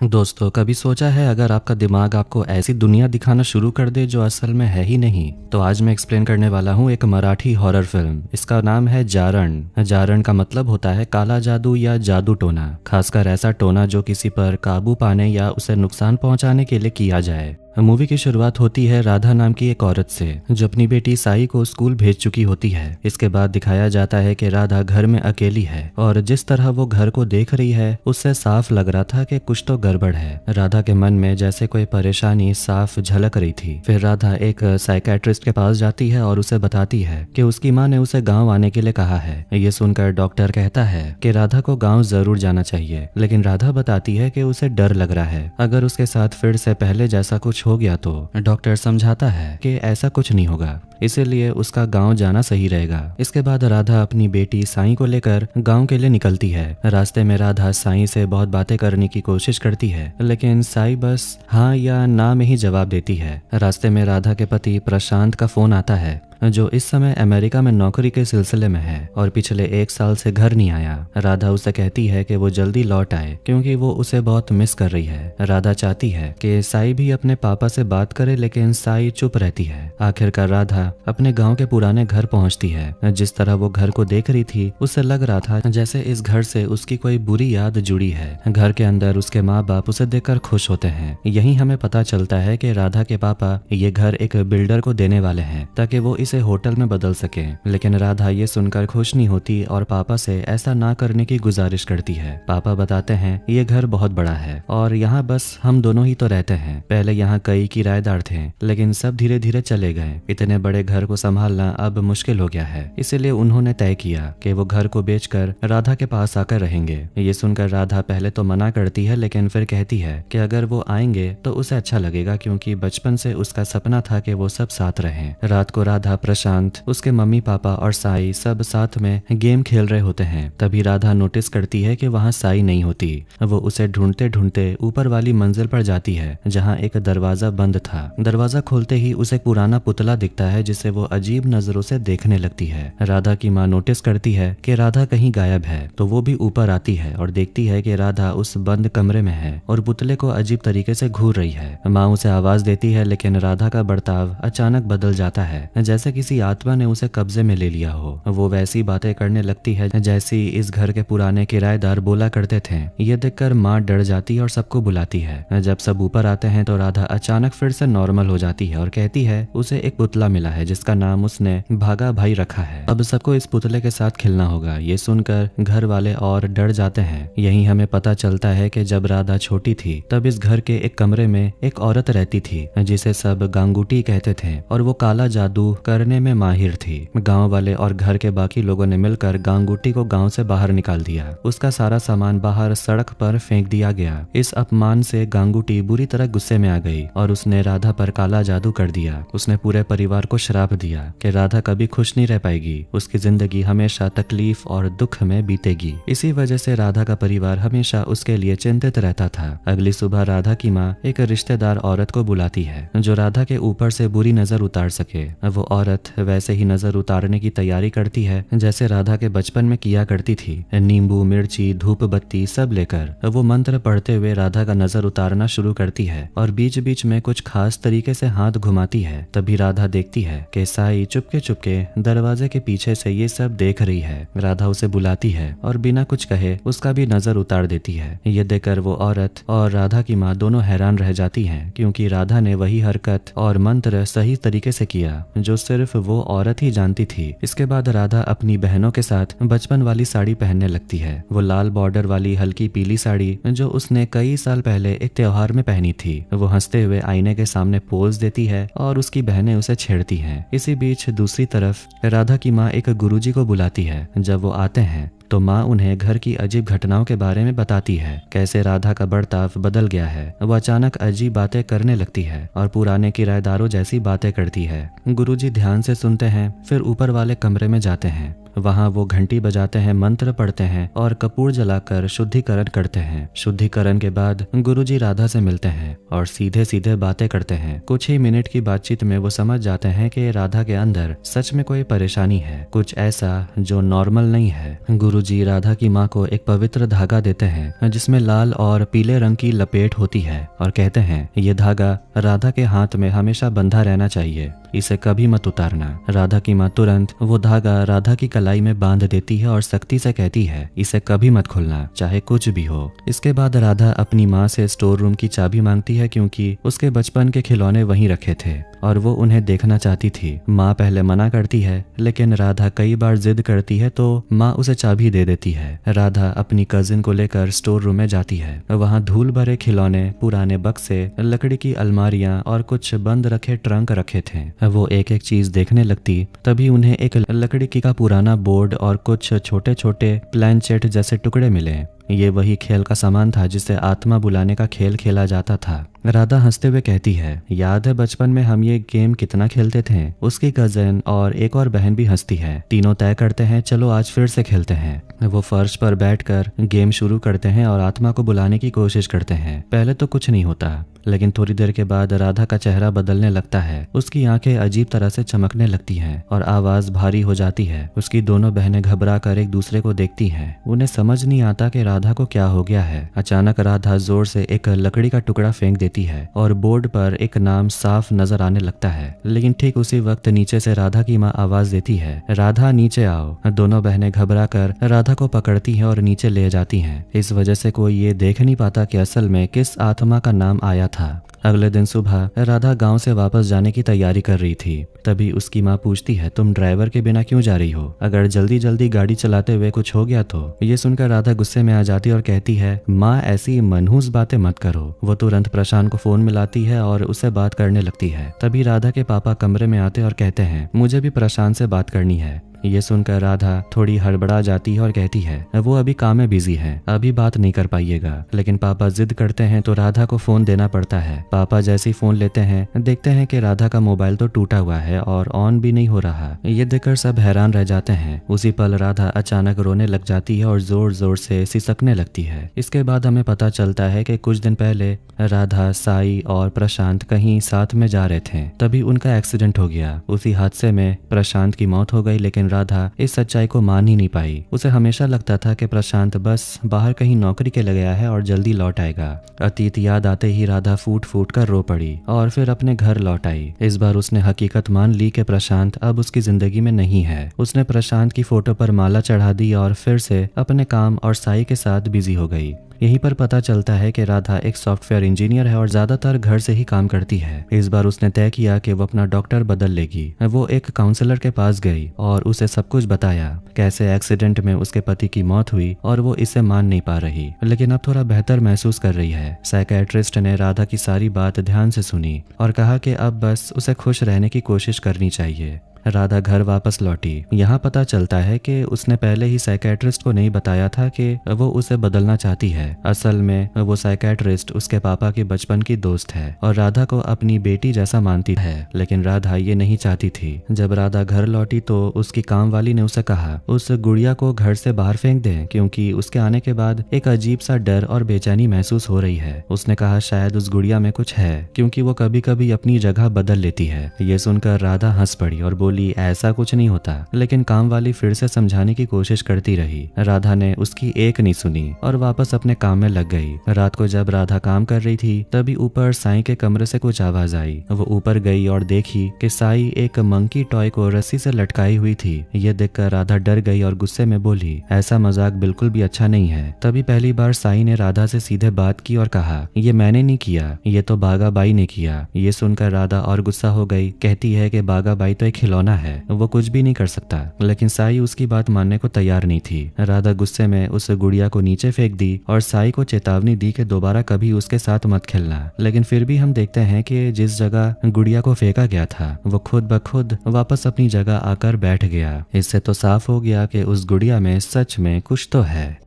दोस्तों, कभी सोचा है अगर आपका दिमाग आपको ऐसी दुनिया दिखाना शुरू कर दे जो असल में है ही नहीं? तो आज मैं एक्सप्लेन करने वाला हूँ एक मराठी हॉरर फिल्म। इसका नाम है जारण। जारण का मतलब होता है काला जादू या जादू टोना, खासकर ऐसा टोना जो किसी पर काबू पाने या उसे नुकसान पहुंचाने के लिए किया जाए। मूवी की शुरुआत होती है राधा नाम की एक औरत से जो अपनी बेटी साई को स्कूल भेज चुकी होती है। इसके बाद दिखाया जाता है कि राधा घर में अकेली है और जिस तरह वो घर को देख रही है उससे साफ लग रहा था कि कुछ तो गड़बड़ है। राधा के मन में जैसे कोई परेशानी साफ झलक रही थी। फिर राधा एक साइकेट्रिस्ट के पास जाती है और उसे बताती है कि उसकी माँ ने उसे गाँव आने के लिए कहा है। ये सुनकर डॉक्टर कहता है कि राधा को गाँव जरूर जाना चाहिए, लेकिन राधा बताती है कि उसे डर लग रहा है। अगर उसके साथ फिर से पहले जैसा कुछ हो गया तो डॉक्टर समझाता है कि ऐसा कुछ नहीं होगा, इसीलिए उसका गांव जाना सही रहेगा। इसके बाद राधा अपनी बेटी साई को लेकर गांव के लिए निकलती है। रास्ते में राधा साई से बहुत बातें करने की कोशिश करती है, लेकिन साई बस हाँ या ना में ही जवाब देती है। रास्ते में राधा के पति प्रशांत का फोन आता है जो इस समय अमेरिका में नौकरी के सिलसिले में है और पिछले 1 साल से घर नहीं आया। राधा उसे कहती है कि वो जल्दी लौट आए क्योंकि वो उसे बहुत मिस कर रही है। राधा चाहती है कि साई भी अपने पापा से बात करे, लेकिन साई चुप रहती है। आखिरकार राधा अपने गांव के पुराने घर पहुंचती है। जिस तरह वो घर को देख रही थी उससे लग रहा था जैसे इस घर से उसकी कोई बुरी याद जुड़ी है। घर के अंदर उसके माँ बाप उसे देखकर खुश होते हैं। यही हमें पता चलता है कि राधा के पापा ये घर एक बिल्डर को देने वाले हैं ताकि वो इसे होटल में बदल सके। लेकिन राधा ये सुनकर खुश नहीं होती और पापा से ऐसा ना करने की गुजारिश करती है। पापा बताते हैं ये घर बहुत बड़ा है और यहाँ बस हम दोनों ही तो रहते हैं। पहले यहाँ कई किराएदार थे, लेकिन सब धीरे धीरे चले गए। इतने बड़े घर को संभालना अब मुश्किल हो गया है, इसीलिए उन्होंने तय किया कि वो घर को बेचकर राधा के पास आकर रहेंगे। ये सुनकर राधा पहले तो मना करती है, लेकिन फिर कहती है कि अगर वो आएंगे तो उसे अच्छा लगेगा क्योंकि बचपन से उसका सपना था कि वो सब साथ रहें। रात को राधा, प्रशांत, उसके मम्मी पापा और साई सब साथ में गेम खेल रहे होते हैं। तभी राधा नोटिस करती है कि वहाँ साई नहीं होती। वो उसे ढूंढते ढूंढते ऊपर वाली मंजिल पर जाती है जहाँ एक दरवाजा बंद था। दरवाजा खोलते ही उसे एक पुराना पुतला दिखता है जिसे वो अजीब नजरों से देखने लगती है। राधा की माँ नोटिस करती है कि राधा कहीं गायब है, तो वो भी ऊपर आती है और देखती है कि राधा उस बंद कमरे में है और पुतले को अजीब तरीके से घूर रही है। माँ उसे आवाज देती है, लेकिन राधा का बर्ताव अचानक बदल जाता है, जैसे किसी आत्मा ने उसे कब्जे में ले लिया हो। वो वैसी बातें करने लगती है जैसी इस घर के पुराने किराएदार बोला करते थे। ये देखकर माँ डर जाती है और सबको बुलाती है। जब सब ऊपर आते हैं तो राधा अचानक फिर से नॉर्मल हो जाती है और कहती है उसे एक पुतला मिला है जिसका नाम उसने भागा भाई रखा है। अब सबको इस पुतले के साथ खेलना होगा। ये सुनकर घर वाले और डर जाते हैं। यही हमें पता चलता है कि जब राधा छोटी थी तब इस घर के एक कमरे में एक औरत रहती थी जिसे सब गांगुटी कहते थे और वो काला जादू करने में माहिर थी। गांव वाले और घर के बाकी लोगों ने मिलकर गांगुटी को गांव से बाहर निकाल दिया। उसका सारा सामान बाहर सड़क पर फेंक दिया गया। इस अपमान से गांगुटी बुरी तरह गुस्से में आ गई और उसने राधा पर काला जादू कर दिया। उसने पूरे परिवार को श्राप दिया कि राधा कभी खुश नहीं रह पाएगी, उसकी जिंदगी हमेशा तकलीफ और दुख में बीतेगी। इसी वजह से राधा का परिवार हमेशा उसके लिए चिंतित रहता था। अगली सुबह राधा की माँ एक रिश्तेदार औरत को बुलाती है जो राधा के ऊपर से बुरी नजर उतार सके। वो औरत वैसे ही नजर उतारने की तैयारी करती है जैसे राधा के बचपन में किया करती थी। नींबू, मिर्ची, धूप बत्ती सब लेकर वो मंत्र पढ़ते हुए राधा का नजर उतारना शुरू करती है और बीच बीच में कुछ खास तरीके से हाथ घुमाती है। तभी राधा देखती है कि साई चुपके चुपके दरवाजे के पीछे से ये सब देख रही है। राधा उसे बुलाती है और बिना कुछ कहे उसका भी नजर उतार देती है। ये देखकर वो औरत और राधा की माँ दोनों हैरान रह जाती हैं क्योंकि राधा ने वही हरकत और मंत्र सही तरीके से किया जो सिर्फ वो औरत ही जानती थी। इसके बाद राधा अपनी बहनों के साथ बचपन वाली साड़ी पहनने लगती है। वो लाल बॉर्डर वाली हल्की पीली साड़ी जो उसने कई साल पहले एक त्योहार में पहनी थी। वो हंसते हुए आईने के सामने पोज देती है और उसकी बहनें उसे छेड़ती हैं। इसी बीच दूसरी तरफ राधा की माँ एक गुरुजी को बुलाती है। जब वो आते हैं तो माँ उन्हें घर की अजीब घटनाओं के बारे में बताती है, कैसे राधा का बर्ताव बदल गया है। वो अचानक अजीब बातें करने लगती है और पुराने किराएदारों जैसी बातें करती है। गुरुजी ध्यान से सुनते हैं, फिर ऊपर वाले कमरे में जाते हैं वहाँ वो घंटी बजाते हैं, मंत्र पढ़ते हैं और कपूर जलाकर शुद्धिकरण करते हैं। शुद्धिकरण के बाद गुरुजी राधा से मिलते हैं और सीधे सीधे बातें करते हैं। कुछ ही मिनट की बातचीत में वो समझ जाते हैं कि राधा के अंदर सच में कोई परेशानी है, कुछ ऐसा जो नॉर्मल नहीं है। गुरुजी राधा की माँ को एक पवित्र धागा देते हैं जिसमें लाल और पीले रंग की लपेट होती है और कहते हैं ये धागा राधा के हाथ में हमेशा बंधा रहना चाहिए, इसे कभी मत उतारना। राधा की माँ तुरंत वो धागा राधा की कलाई में बांध देती है और सख्ती से कहती है इसे कभी मत खोलना, चाहे कुछ भी हो। इसके बाद राधा अपनी माँ से स्टोर रूम की चाबी मांगती है क्योंकि उसके बचपन के खिलौने वहीं रखे थे और वो उन्हें देखना चाहती थी। माँ पहले मना करती है लेकिन राधा कई बार जिद करती है तो माँ उसे चाबी दे देती है। राधा अपनी कजिन को लेकर स्टोर रूम में जाती है। वहाँ धूल भरे खिलौने, पुराने बक्से, लकड़ी की अलमारियां और कुछ बंद रखे ट्रंक रखे थे। वो एक एक चीज देखने लगती, तभी उन्हें एक लकड़ी का पुराना बोर्ड और कुछ छोटे छोटे प्लैनचेट जैसे टुकड़े मिले। ये वही खेल का सामान था जिसे आत्मा बुलाने का खेल खेला जाता था। राधा हंसते हुए कहती है याद है बचपन में हम ये गेम कितना खेलते थे। उसकी कजन और एक और बहन भी हंसती है। तीनों तय करते हैं चलो आज फिर से खेलते हैं। वो फर्श पर बैठकर गेम शुरू करते हैं और आत्मा को बुलाने की कोशिश करते हैं। पहले तो कुछ नहीं होता, लेकिन थोड़ी देर के बाद राधा का चेहरा बदलने लगता है। उसकी आंखें अजीब तरह से चमकने लगती हैं और आवाज भारी हो जाती है। उसकी दोनों बहनें घबरा कर एक दूसरे को देखती हैं। उन्हें समझ नहीं आता कि राधा को क्या हो गया है। अचानक राधा जोर से एक लकड़ी का टुकड़ा फेंक देती है और बोर्ड पर एक नाम साफ नजर आने लगता है। लेकिन ठीक उसी वक्त नीचे से राधा की माँ आवाज देती है राधा नीचे आओ। दोनों बहनें घबरा कर राधा को पकड़ती हैं और नीचे ले जाती हैं। इस वजह से कोई ये देख नहीं पाता कि असल में किस आत्मा का नाम आया था। अगले दिन सुबह राधा गांव से वापस जाने की तैयारी कर रही थी। तभी उसकी माँ पूछती है तुम ड्राइवर के बिना क्यों जा रही हो? अगर जल्दी जल्दी गाड़ी चलाते हुए कुछ हो गया तो? ये सुनकर राधा गुस्से में आ जाती और कहती है माँ ऐसी मनहूस बातें मत करो। वो तुरंत प्रशांत को फोन मिलाती है और उससे बात करने लगती है। तभी राधा के पापा कमरे में आते और कहते हैं मुझे भी प्रशांत से बात करनी है। ये सुनकर राधा थोड़ी हड़बड़ा जाती है और कहती है वो अभी काम में बिजी है, अभी बात नहीं कर पाइएगा। लेकिन पापा जिद करते हैं तो राधा को फोन देना पड़ता है। पापा जैसे ही फोन लेते हैं देखते हैं कि राधा का मोबाइल तो टूटा हुआ है और ऑन भी नहीं हो रहा। ये देखकर सब हैरान रह जाते हैं। उसी पल राधा अचानक रोने लग जाती है और जोर जोर से सिसकने लगती है। इसके बाद हमें पता चलता है कि कुछ दिन पहले राधा, साई और प्रशांत कहीं साथ में जा रहे थे। तभी उनका एक्सीडेंट हो गया। उसी हादसे में प्रशांत की मौत हो गई, लेकिन राधा इस सच्चाई को मान ही नहीं पाई। उसे हमेशा लगता था कि प्रशांत बस बाहर कहीं नौकरी के लिए गया है और जल्दी लौट आएगा। अतीत याद आते ही राधा फूट फूट कर रो पड़ी और फिर अपने घर लौट आई। इस बार उसने हकीकत मान ली कि प्रशांत अब उसकी जिंदगी में नहीं है। उसने प्रशांत की फोटो पर माला चढ़ा दी और फिर से अपने काम और साई के साथ बिजी हो गई। यहीं पर पता चलता है कि राधा एक सॉफ्टवेयर इंजीनियर है और ज्यादातर घर से ही काम करती है। इस बार उसने तय किया कि वो अपना डॉक्टर बदल लेगी। वो एक काउंसलर के पास गई और उसे सब कुछ बताया, कैसे एक्सीडेंट में उसके पति की मौत हुई और वो इसे मान नहीं पा रही, लेकिन अब थोड़ा बेहतर महसूस कर रही है। साइकियाट्रिस्ट ने राधा की सारी बात ध्यान से सुनी और कहा कि अब बस उसे खुश रहने की कोशिश करनी चाहिए। राधा घर वापस लौटी। यहाँ पता चलता है कि उसने पहले ही साइकियाट्रिस्ट को नहीं बताया था कि वो उसे बदलना चाहती है। असल में वो साइकियाट्रिस्ट उसके पापा की बचपन की दोस्त है और राधा को अपनी बेटी जैसा मानती है, लेकिन राधा ये नहीं चाहती थी। जब राधा घर लौटी तो उसकी काम वाली ने उसे कहा उस गुड़िया को घर से बाहर फेंक दे, क्योंकि उसके आने के बाद एक अजीब सा डर और बेचैनी महसूस हो रही है। उसने कहा शायद उस गुड़िया में कुछ है, क्योंकि वो कभी कभी अपनी जगह बदल लेती है। ये सुनकर राधा हंस पड़ी और बोली ऐसा कुछ नहीं होता, लेकिन काम वाली फिर से समझाने की कोशिश करती रही। राधा ने उसकी एक नहीं सुनी और वापस अपने काम में लग गई। रात को जब राधा काम कर रही थी तभी ऊपर साई के कमरे से कुछ आवाज आई। वो ऊपर गई और देखी कि साई एक मंकी टॉय को रस्सी से लटकाई हुई थी। ये देखकर राधा डर गई और गुस्से में बोली ऐसा मजाक बिल्कुल भी अच्छा नहीं है। तभी पहली बार साई ने राधा से सीधे बात की और कहा ये मैंने नहीं किया, ये तो बागाबाई ने किया। ये सुनकर राधा और गुस्सा हो गई। कहती है कि बागाबाई तो एक खिलौना है, वो कुछ भी नहीं कर सकता। लेकिन साई उसकी बात मानने को तैयार नहीं थी। राधा गुस्से में उस गुड़िया को नीचे फेंक दी और साई को चेतावनी दी कि दोबारा कभी उसके साथ मत खेलना। लेकिन फिर भी हम देखते हैं कि जिस जगह गुड़िया को फेंका गया था वो खुद ब खुद वापस अपनी जगह आकर बैठ गया। इससे तो साफ हो गया कि उस गुड़िया में सच में कुछ तो है।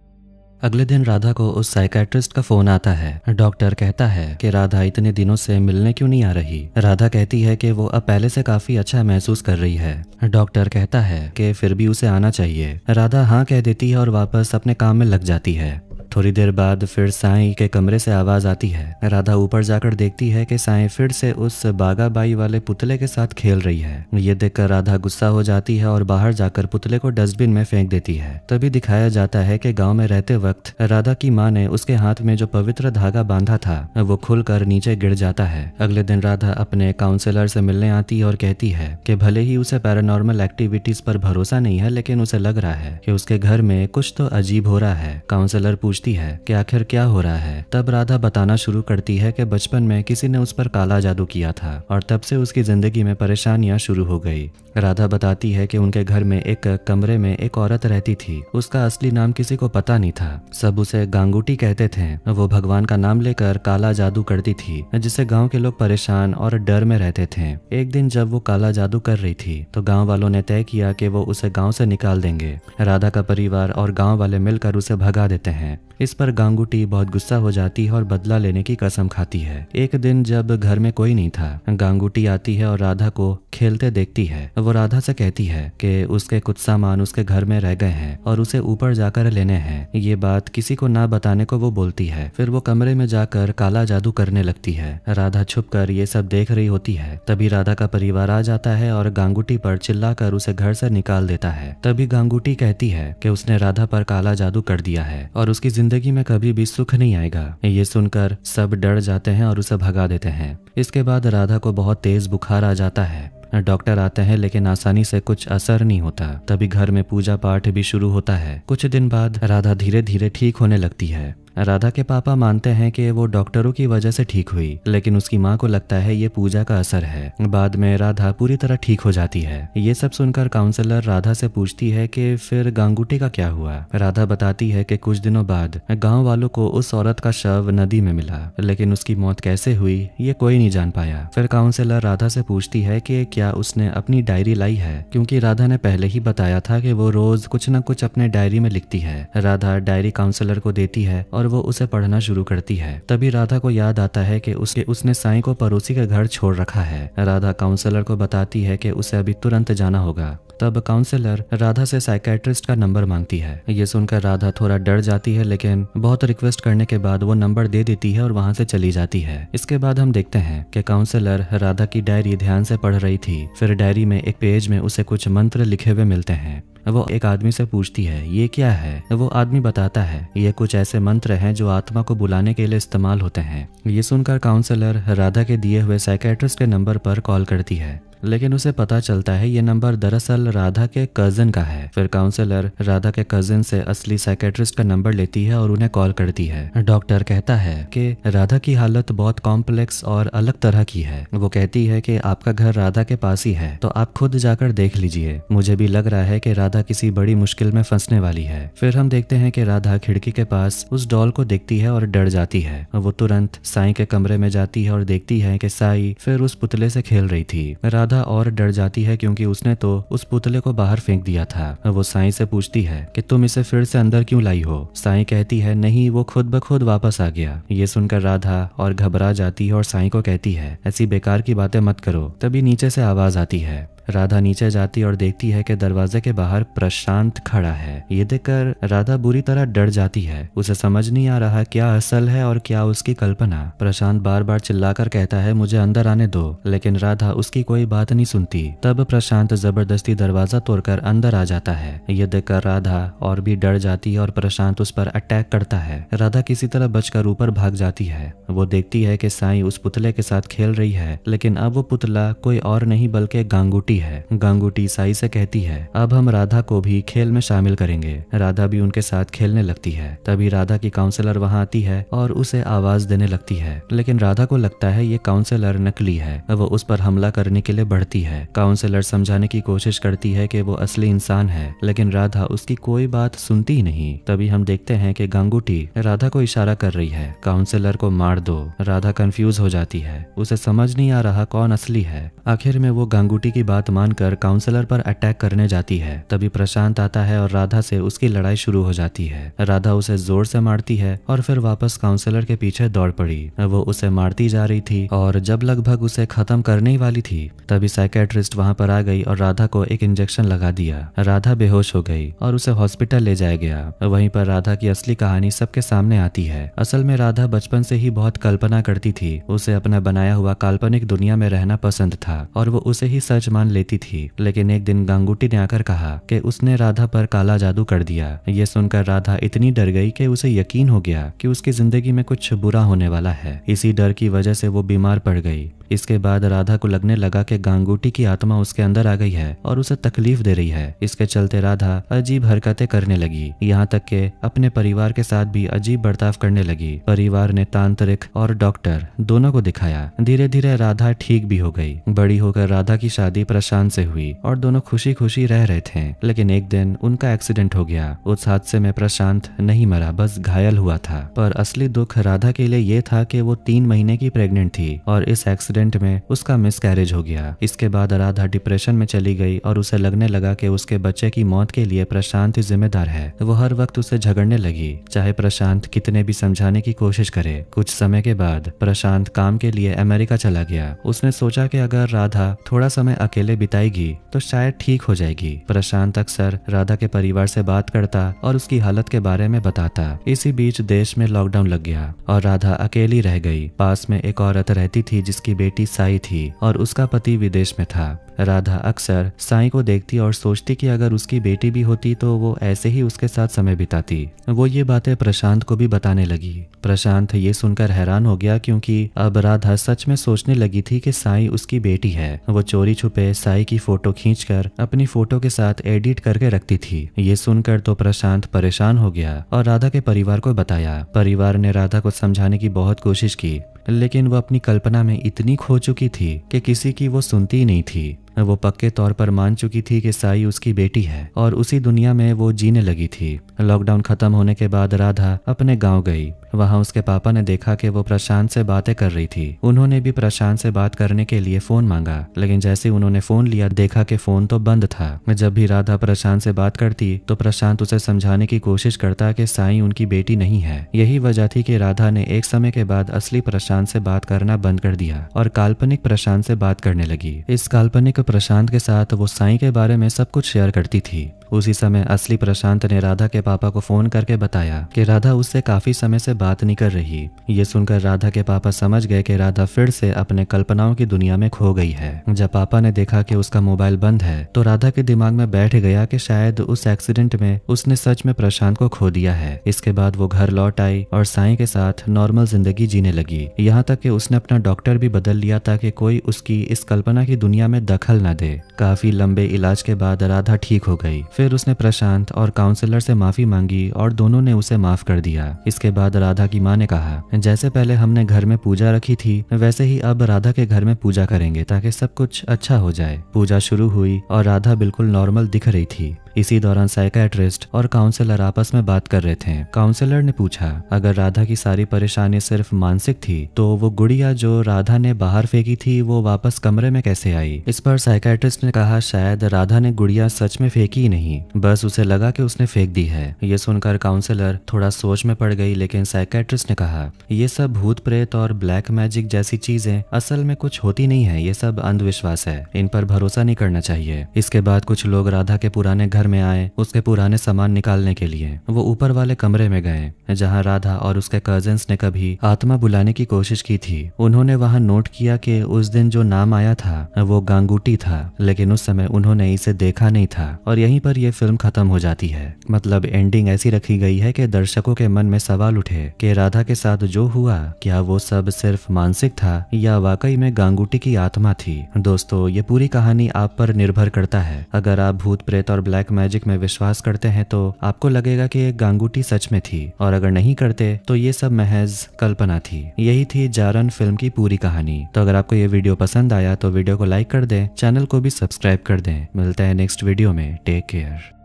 अगले दिन राधा को उस साइकेट्रिस्ट का फोन आता है। डॉक्टर कहता है कि राधा इतने दिनों से मिलने क्यों नहीं आ रही। राधा कहती है कि वो अब पहले से काफी अच्छा महसूस कर रही है। डॉक्टर कहता है कि फिर भी उसे आना चाहिए। राधा हाँ कह देती है और वापस अपने काम में लग जाती है। थोड़ी देर बाद फिर साईं के कमरे से आवाज आती है। राधा ऊपर जाकर देखती है कि साईं फिर से उस बागाबाई वाले पुतले के साथ खेल रही है। ये देखकर राधा गुस्सा हो जाती है और बाहर जाकर पुतले को डस्टबिन में फेंक देती है। तभी दिखाया जाता है कि गांव में रहते वक्त राधा की माँ ने उसके हाथ में जो पवित्र धागा बांधा था वो खुलकर नीचे गिर जाता है। अगले दिन राधा अपने काउंसलर से मिलने आती है और कहती है कि भले ही उसे पैरानॉर्मल एक्टिविटीज पर भरोसा नहीं है, लेकिन उसे लग रहा है कि उसके घर में कुछ तो अजीब हो रहा है। काउंसलर पूछती है कि आखिर क्या हो रहा है। तब राधा बताना शुरू करती है कि बचपन में किसी ने उस पर काला जादू किया था और तब से उसकी जिंदगी में परेशानियां शुरू हो गई। राधा बताती है कि उनके घर में एक कमरे में एक औरत रहती थी। उसका असली नाम किसी को पता नहीं था, सब उसे गांगुटी कहते थे। वो भगवान का नाम लेकर काला जादू करती थी, जिससे गांव के लोग परेशान और डर में रहते थे। एक दिन जब वो काला जादू कर रही थी तो गांव वालों ने तय किया कि वो उसे गांव से निकाल देंगे। राधा का परिवार और गांव वाले मिलकर उसे भगा देते हैं। इस पर गांगुटी बहुत गुस्सा हो जाती है और बदला लेने की कसम खाती है। एक दिन जब घर में कोई नहीं था, गांगुटी आती है और राधा को खेलते देखती है। वो राधा से कहती है कि उसके कुछ सामान उसके घर में रह गए हैं और उसे ऊपर जाकर लेने हैं। ये बात किसी को ना बताने को वो बोलती है। फिर वो कमरे में जाकर काला जादू करने लगती है। राधा छुपकर ये सब देख रही होती है। तभी राधा का परिवार आ जाता है और गांगुटी पर चिल्लाकर उसे घर से निकाल देता है। तभी गांगुटी कहती है कि उसने राधा पर काला जादू कर दिया है और उसकी जिंदगी में कभी भी सुख नहीं आएगा। ये सुनकर सब डर जाते हैं और उसे भगा देते हैं। इसके बाद राधा को बहुत तेज बुखार आ जाता है। डॉक्टर आते हैं लेकिन आसानी से कुछ असर नहीं होता। तभी घर में पूजा पाठ भी शुरू होता है। कुछ दिन बाद राधा धीरे धीरे ठीक होने लगती है। राधा के पापा मानते हैं कि वो डॉक्टरों की वजह से ठीक हुई, लेकिन उसकी माँ को लगता है ये पूजा का असर है। बाद में राधा पूरी तरह ठीक हो जाती है। ये सब सुनकर काउंसलर राधा से पूछती है कि फिर गांगुटी का क्या हुआ। राधा बताती है कि कुछ दिनों बाद गांव वालों को उस औरत का शव नदी में मिला, लेकिन उसकी मौत कैसे हुई ये कोई नहीं जान पाया। फिर काउंसलर राधा से पूछती है कि क्या उसने अपनी डायरी लाई है, क्योंकि राधा ने पहले ही बताया था कि वो रोज कुछ न कुछ अपने डायरी में लिखती है। राधा डायरी काउंसलर को देती है और वो उसे पढ़ना शुरू करती है। तभी राधा को याद आता है कि उसने साईं को पड़ोसी के घर छोड़ रखा है। राधा काउंसलर को बताती है कि उसे अभी तुरंत जाना होगा। तब काउंसलर राधा से साइकेट्रिस्ट का नंबर मांगती है। ये सुनकर राधा थोड़ा डर जाती है, लेकिन बहुत रिक्वेस्ट करने के बाद वो नंबर दे देती है और वहां से चली जाती है। इसके बाद हम देखते हैं कि काउंसलर राधा की डायरी ध्यान से पढ़ रही थी। फिर डायरी में एक पेज में उसे कुछ मंत्र लिखे हुए मिलते हैं। वो एक आदमी से पूछती है ये क्या है। वो आदमी बताता है ये कुछ ऐसे मंत्र हैं जो आत्मा को बुलाने के लिए इस्तेमाल होते हैं। ये सुनकर काउंसलर राधा के दिए हुए साइकेट्रिस्ट के नंबर पर कॉल करती है, लेकिन उसे पता चलता है ये नंबर दरअसल राधा के कजिन का है। फिर काउंसलर राधा के कजिन से असली साइकेट्रिस्ट का नंबर लेती है और उन्हें कॉल करती है। डॉक्टर कहता है कि राधा की हालत बहुत कॉम्प्लेक्स और अलग तरह की है। वो कहती है कि आपका घर राधा के पास ही है, तो आप खुद जाकर देख लीजिए। मुझे भी लग रहा है कि राधा किसी बड़ी मुश्किल में फंसने वाली है। फिर हम देखते हैं कि राधा खिड़की के पास उस डॉल को देखती है और डर जाती है। वो तुरंत साईं के कमरे में जाती है और देखती है कि साईं फिर उस पुतले से खेल रही थी। राधा और डर जाती है क्योंकि उसने तो उस पुतले को बाहर फेंक दिया था। वो साईं से पूछती है कि तुम इसे फिर से अंदर क्यों लाई हो। साईं कहती है नहीं, वो खुद ब खुद वापस आ गया। ये सुनकर राधा और घबरा जाती है और साईं को कहती है ऐसी बेकार की बातें मत करो। तभी नीचे से आवाज आती है। राधा नीचे जाती और देखती है कि दरवाजे के बाहर प्रशांत खड़ा है। ये देखकर राधा बुरी तरह डर जाती है। उसे समझ नहीं आ रहा क्या असल है और क्या उसकी कल्पना। प्रशांत बार बार चिल्लाकर कहता है मुझे अंदर आने दो, लेकिन राधा उसकी कोई बात नहीं सुनती। तब प्रशांत जबरदस्ती दरवाजा तोड़कर अंदर आ जाता है। ये देखकर राधा और भी डर जाती है और प्रशांत उस पर अटैक करता है। राधा किसी तरह बचकर ऊपर भाग जाती है। वो देखती है कि साईं उस पुतले के साथ खेल रही है, लेकिन अब वो पुतला कोई और नहीं बल्कि गांगुटी है। गांगुटी साईं से कहती है अब हम राधा को भी खेल में शामिल करेंगे। राधा भी उनके साथ खेलने लगती है। तभी राधा की काउंसलर वहां आती है और उसे आवाज देने लगती है, लेकिन राधा को लगता है ये काउंसलर नकली है। वो उस पर हमला करने के लिए बढ़ती है। काउंसलर समझाने की कोशिश करती है कि वो असली इंसान है, लेकिन राधा उसकी कोई बात सुनती ही नहीं। तभी हम देखते हैं कि गांगुटी राधा को इशारा कर रही है, काउंसलर को मार दो। राधा कंफ्यूज हो जाती है, उसे समझ नहीं आ रहा कौन असली है। आखिर में वो गांगुटी की बात मानकर काउंसलर पर अटैक करने जाती है। तभी प्रशांत आता है और राधा से उसकी लड़ाई शुरू हो जाती है। राधा उसे जोर से मारती है और फिर वापस काउंसलर के पीछे दौड़ पड़ी। वो उसे मारती जा रही थी और जब लगभग उसे खत्म करने ही वाली थी, तभी साइकेट्रिस्ट वहां पर आ गई और राधा को एक इंजेक्शन लगा दिया। राधा बेहोश हो गई और उसे हॉस्पिटल ले जाया गया। वहीं पर राधा की असली कहानी सबके सामने आती है। असल में राधा बचपन से ही बहुत कल्पना करती थी। उसे अपना बनाया हुआ काल्पनिक दुनिया में रहना पसंद था और वो उसे ही सच मान लेती थी। लेकिन एक दिन गांगुटी ने आकर कहा कि उसने राधा पर काला जादू कर दिया। ये सुनकर राधा इतनी डर गई कि उसे यकीन हो गया कि उसकी जिंदगी में कुछ बुरा होने वाला है। इसी डर की वजह से वो बीमार पड़ गई। इसके बाद राधा को लगने लगा कि गांगुटी की आत्मा उसके अंदर आ गई है और उसे तकलीफ दे रही है। इसके चलते राधा अजीब हरकतें करने लगी, यहाँ तक कि अपने परिवार के साथ भी अजीब बर्ताव करने लगी। परिवार ने तांत्रिक और डॉक्टर दोनों को दिखाया। धीरे धीरे राधा ठीक भी हो गई। बड़ी होकर राधा की शादी प्रशांत से हुई और दोनों खुशी खुशी रह रहे थे। लेकिन एक दिन उनका एक्सीडेंट हो गया। उस हादसे में प्रशांत नहीं मरा, बस घायल हुआ था। पर असली दुख राधा के लिए ये था कि वो 3 महीने की प्रेग्नेंट थी और इस एक्सीडेंट में उसका मिसकैरेज हो गया। इसके बाद राधा डिप्रेशन में चली गई और उसे लगने लगा कि उसके बच्चे की मौत के लिए प्रशांत ही जिम्मेदार है। वो हर वक्त उसे झगड़ने लगी, चाहे प्रशांत कितने भी समझाने की कोशिश करे। कुछ समय के बाद प्रशांत काम के लिए अमेरिका चला गया। उसने सोचा कि अगर राधा थोड़ा समय अकेले बिताएगी तो शायद ठीक हो जाएगी। प्रशांत अक्सर राधा के परिवार से बात करता और उसकी हालत के बारे में बताता। इसी बीच देश में लॉकडाउन लग गया और राधा अकेली रह गई। पास में एक औरत रहती थी जिसकी बेटी साई थी और उसका पति विदेश में था। राधा अक्सर साई को देखती और सोचती कि अगर उसकी बेटी भी होती तो वो ऐसे ही उसके साथ समय बिताती। वो ये बातें प्रशांत को भी बताने लगी। प्रशांत ये सुनकर हैरान हो गया क्योंकि अब राधा सच में सोचने लगी थी कि साई उसकी बेटी है। वो चोरी छुपे साई की फोटो खींचकर अपनी फोटो के साथ एडिट करके रखती थी। ये सुनकर तो प्रशांत परेशान हो गया और राधा के परिवार को बताया। परिवार ने राधा को समझाने की बहुत कोशिश की, लेकिन वो अपनी कल्पना में इतनी खो चुकी थी कि किसी की वो सुनती ही नहीं थी। वो पक्के तौर पर मान चुकी थी कि साई उसकी बेटी है और उसी दुनिया में वो जीने लगी थी। लॉकडाउन खत्म होने के बाद राधा अपने गांव गई। वहां उसके पापा ने देखा कि वो प्रशांत से बातें कर रही थी। उन्होंने भी प्रशांत से बात करने के लिए फोन मांगा, लेकिन जैसे उन्होंने फोन लिया देखा कि फोन तो बंद था। जब भी राधा प्रशांत से बात करती तो प्रशांत उसे समझाने की कोशिश करता कि साई उनकी बेटी नहीं है। यही वजह थी कि राधा ने एक समय के बाद असली प्रशांत से बात करना बंद कर दिया और काल्पनिक प्रशांत से बात करने लगी। इस काल्पनिक प्रशांत के साथ वो साई के बारे में सब कुछ शेयर करती थी। उसी समय असली प्रशांत ने राधा के पापा को फोन करके बताया कि राधा उससे काफी समय से बात नहीं कर रही। ये सुनकर राधा के पापा समझ गए कि राधा फिर से अपने कल्पनाओं की दुनिया में खो गई है। जब पापा ने देखा कि उसका मोबाइल बंद है तो राधा के दिमाग में बैठ गया कि शायद उस एक्सीडेंट में उसने सच में प्रशांत को खो दिया है। इसके बाद वो घर लौट आई और साई के साथ नॉर्मल जिंदगी जीने लगी। यहाँ तक कि उसने अपना डॉक्टर भी बदल लिया ताकि कोई उसकी इस कल्पना की दुनिया में दखल न दे। काफी लंबे इलाज के बाद राधा ठीक हो गई। फिर उसने प्रशांत और काउंसलर से माफी मांगी और दोनों ने उसे माफ कर दिया। इसके बाद राधा की माँ ने कहा, जैसे पहले हमने घर में पूजा रखी थी वैसे ही अब राधा के घर में पूजा करेंगे ताकि सब कुछ अच्छा हो जाए। पूजा शुरू हुई और राधा बिल्कुल नॉर्मल दिख रही थी। इसी दौरान साइकियाट्रिस्ट और काउंसलर आपस में बात कर रहे थे। काउंसलर ने पूछा, अगर राधा की सारी परेशानी सिर्फ मानसिक थी तो वो गुड़िया जो राधा ने बाहर फेंकी थी वो वापस कमरे में कैसे आई? इस पर साइकियाट्रिस्ट ने कहा, शायद राधा ने गुड़िया सच में फेंकी ही नहीं, बस उसे लगा कि उसने फेंक दी है। ये सुनकर काउंसलर थोड़ा सोच में पड़ गई, लेकिन साइकियाट्रिस्ट ने कहा, ये सब भूत प्रेत और ब्लैक मैजिक जैसी चीजें असल में कुछ होती नहीं है, ये सब अंधविश्वास है, इन पर भरोसा नहीं करना चाहिए। इसके बाद कुछ लोग राधा के पुराने घर में आए उसके पुराने सामान निकालने के लिए। वो ऊपर वाले कमरे में गए जहां राधा और उसके कजिन्स ने कभी आत्मा बुलाने की कोशिश की थी। उन्होंने वहां नोट किया कि उस दिन जो नाम आया था वो गांगुटी था, लेकिन उस समय उन्होंने इसे देखा नहीं था और यहीं पर पर यह फिल्म खत्म हो जाती है। मतलब एंडिंग ऐसी रखी गई है कि दर्शकों के मन में सवाल उठे कि राधा के साथ जो हुआ क्या वो सब सिर्फ मानसिक था या वाकई में गांगुटी की आत्मा थी। दोस्तों, ये पूरी कहानी आप पर निर्भर करता है। अगर आप भूत प्रेत और ब्लैक मैजिक में विश्वास करते हैं तो आपको लगेगा कि एक गांगुटी सच में थी, और अगर नहीं करते तो ये सब महज कल्पना थी। यही थी जारन फिल्म की पूरी कहानी। तो अगर आपको ये वीडियो पसंद आया तो वीडियो को लाइक कर दें, चैनल को भी सब्सक्राइब कर दें। मिलते हैं नेक्स्ट वीडियो में। Take care.